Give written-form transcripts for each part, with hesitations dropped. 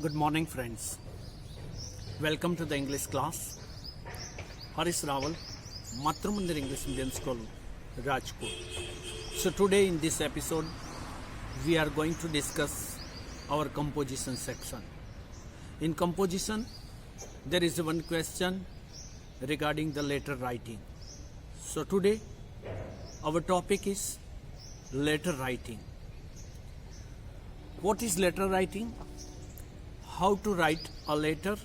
Good morning, friends. Welcome to the English class. Harish Rawal, Matramandir English Medium School, Rajkot. So today in this episode, we are going to discuss our composition section. In composition, there is one question regarding the letter writing. So today, our topic is letter writing. What is letter writing? How to write a letter,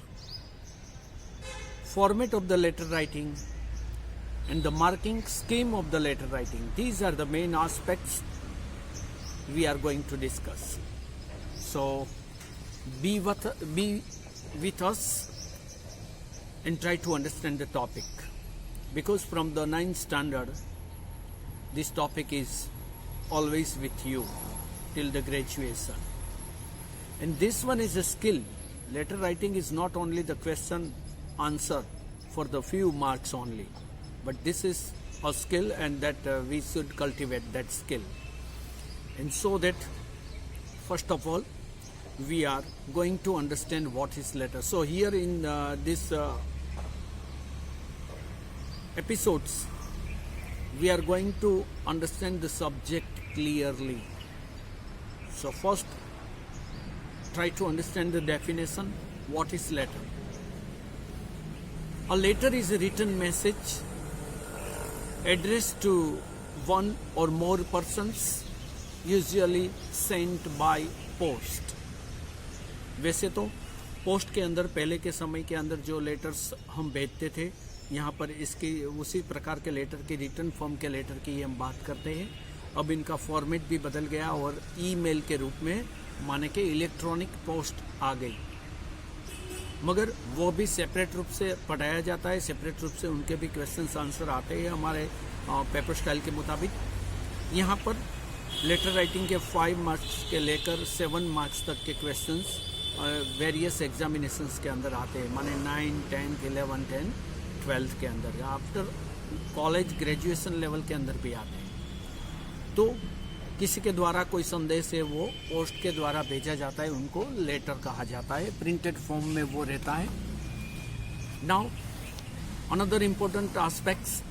format of the letter writing, and the marking scheme of the letter writing. These are the main aspects we are going to discuss. So be with us and try to understand the topic, because from the 9th standard this topic is always with you till the graduation. And this one is a skill. Letter writing is not only the question answer for the few marks only, but this is a skill, and that we should cultivate that skill. And so that first of all we are going to understand what is letter. So here in this episodes we are going to understand the subject clearly. So first, try to understand the definition. What is letter? A letter is a written message addressed to one or more persons, usually sent by post. वैसे तो post के अंदर पहले के समय के अंदर जो लेटर्स हम भेजते थे, यहाँ पर इसकी उसी प्रकार के लेटर की रिटर्न फॉर्म के लेटर की हम बात करते हैं. अब इनका फॉर्मेट भी बदल गया और ईमेल के रूप में माने के इलेक्ट्रॉनिक पोस्ट आ गई, मगर वो भी सेपरेट रूप से पढ़ाया जाता है, सेपरेट रूप से उनके भी क्वेश्चंस आंसर आते हैं हमारे पेपर स्टाइल के मुताबिक. यहाँ पर लेटर राइटिंग के 5 मार्क्स के लेकर 7 मार्क्स तक के क्वेश्चंस वेरियस एग्जामिनेशंस के अंदर आते हैं, माने 9, 10, 11, 10, 12 के अंदर, आफ्टर कॉलेज ग्रेजुएशन लेवल के अंदर भी आते हैं. तो किसी के द्वारा कोई संदेश है वो पोस्ट के द्वारा भेजा जाता है, उनको लेटर कहा जाता है, प्रिंटेड फॉर्म में वो रहता है. Now another important aspects,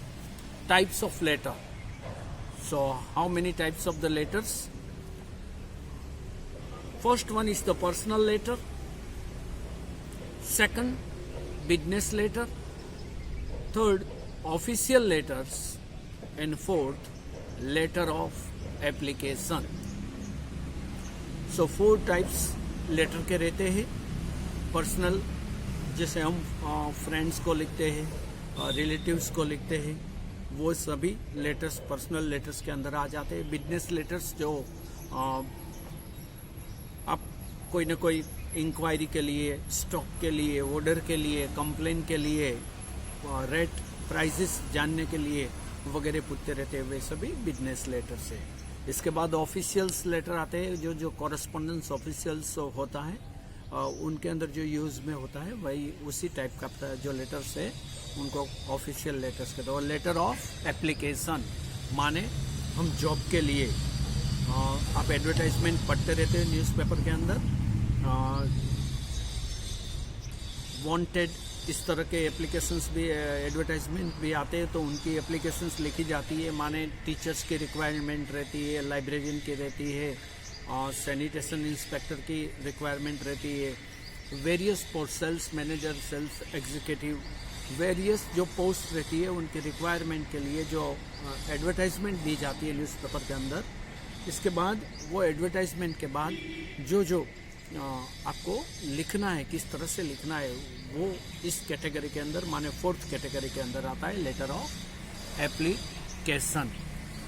types of letter. So how many types of the letters? First one is the personal letter, second business letter, third official letters, and fourth letter of application. So 4 types letter के रहते हैं. Personal, जैसे हम friends को लिखते हैं, relatives को लिखते हैं, वो सभी लेटर्स पर्सनल लेटर्स के अंदर आ जाते हैं. बिजनेस लेटर्स जो आप कोई ना कोई इंक्वायरी के लिए, स्टॉक के लिए, ऑर्डर के लिए, कंप्लेन के लिए, रेट प्राइसेस जानने के लिए वगैरह पूछते रहते हैं, वे सभी बिजनेस लेटर से. इसके बाद ऑफिशियल्स लेटर आते हैं, जो कॉरेस्पॉन्डेंस ऑफिशियल्स होता है उनके अंदर जो यूज में होता है वही उसी टाइप का जो लेटर्स है उनको ऑफिशियल लेटर्स कहते हैं. और लेटर ऑफ एप्लीकेशन माने हम जॉब के लिए, आप एडवर्टाइजमेंट पढ़ते रहते हैं न्यूज़पेपर के अंदर, वांटेड इस तरह के एप्लीकेशंस भी, एडवर्टाइजमेंट भी आते हैं, तो उनकी एप्लीकेशंस लिखी जाती है. माने टीचर्स की रिक्वायरमेंट रहती है, लाइब्रेरियन की रहती है, और सैनिटेशन इंस्पेक्टर की रिक्वायरमेंट रहती है, various post, sales manager, sales executive, various जो पोस्ट रहती है उनकी रिक्वायरमेंट के लिए जो एडवर्टाइजमेंट दी जाती है न्यूज़पेपर के अंदर. इसके बाद वो एडवर्टाइजमेंट के बाद जो आपको लिखना है, किस तरह से लिखना है, वो इस कैटेगरी के अंदर, माने 4th कैटेगरी के अंदर आता है, लेटर ऑफ एप्लीकेशन.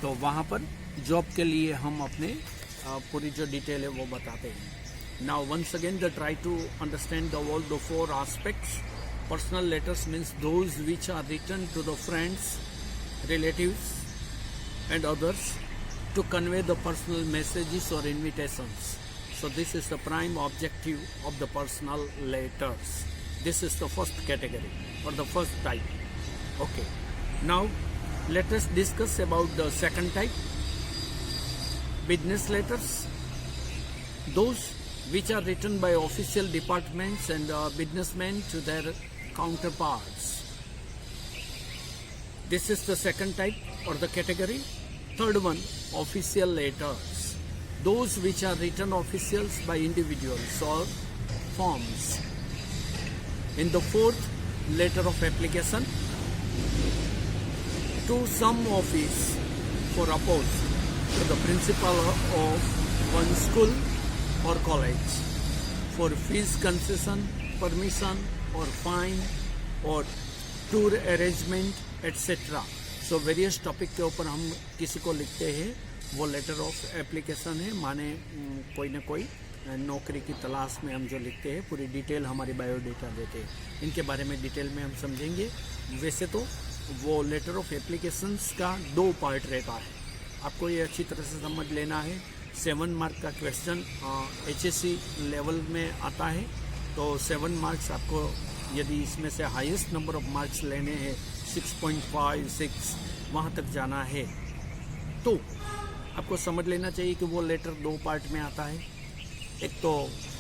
तो वहाँ पर जॉब के लिए हम अपने पूरी जो डिटेल है वो बताते हैं. Now once again the try to understand the all the 4 aspects. Personal letters means those which are written to the friends, relatives and others to convey the personal messages or invitations. So this is the prime objective of the personal letters. This is the first category or the first type. Okay. Now let us discuss about the second type, business letters. Those which are written by official departments and businessmen to their counterparts. This is the second type or the category. Third one, official letters. Those which are written officials by individuals or firms. In the fourth, letter of application to some office for oppose to the principal of one school or college for fees concession, permission or fine or tour arrangement etc. So various topic के ऊपर हम किसी को लिखते हैं, वो letter of application है। माने कोई ना कोई नौकरी की तलाश में हम जो लिखते हैं, पूरी डिटेल हमारी बायोडेटा देते हैं। इनके बारे में डिटेल में हम समझेंगे। वैसे तो वो लेटर ऑफ एप्लीकेशंस का 2 पार्ट रहता है, आपको ये अच्छी तरह से समझ लेना है। 7 मार्क का क्वेश्चन HSC लेवल में आता है, तो 7 मार्क्स आपको यदि इसमें से हाईएस्ट नंबर ऑफ मार्क्स लेने हैं 6.5, 6 वहाँ तक जाना है, तो आपको समझ लेना चाहिए कि वो लेटर 2 पार्ट में आता है। एक तो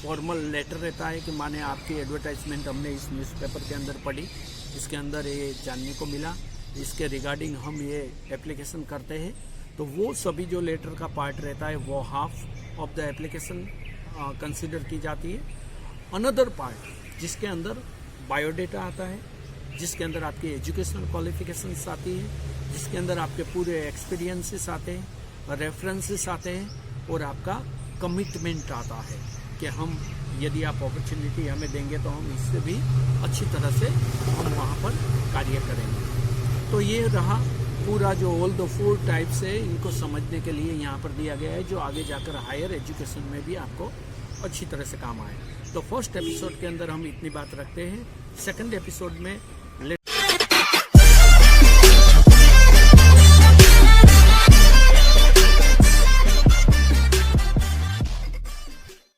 फॉर्मल लेटर रहता है कि माने आपकी एडवर्टाइजमेंट हमने इस न्यूज़पेपर के अंदर पढ़ी, इसके अंदर ये जानने को मिला, इसके रिगार्डिंग हम ये एप्लीकेशन करते हैं, तो वो सभी जो लेटर का पार्ट रहता है वो half of the application consider की जाती है। अनदर पार्ट जिसके अंदर बायोडेटा आता है, जिसके अंदर आपकी एजुकेशनल क्वालिफिकेशंस आती है, जिसके अंदर आपके पूरे एक्सपीरियंसेस आते हैं, रेफरेंसेस आते हैं और आपका कमिटमेंट आता है कि हम यदि आप अपॉर्चुनिटी हमें देंगे तो हम इससे भी अच्छी तरह से हम वहाँ पर कार्य करेंगे। तो ये रहा पूरा जो ऑल द 4 टाइप्स है, इनको समझने के लिए यहाँ पर दिया गया है, जो आगे जाकर हायर एजुकेशन में भी आपको अच्छी तरह से काम आए। तो फर्स्ट एपिसोड के अंदर हम इतनी बात रखते हैं। सेकंड एपिसोड में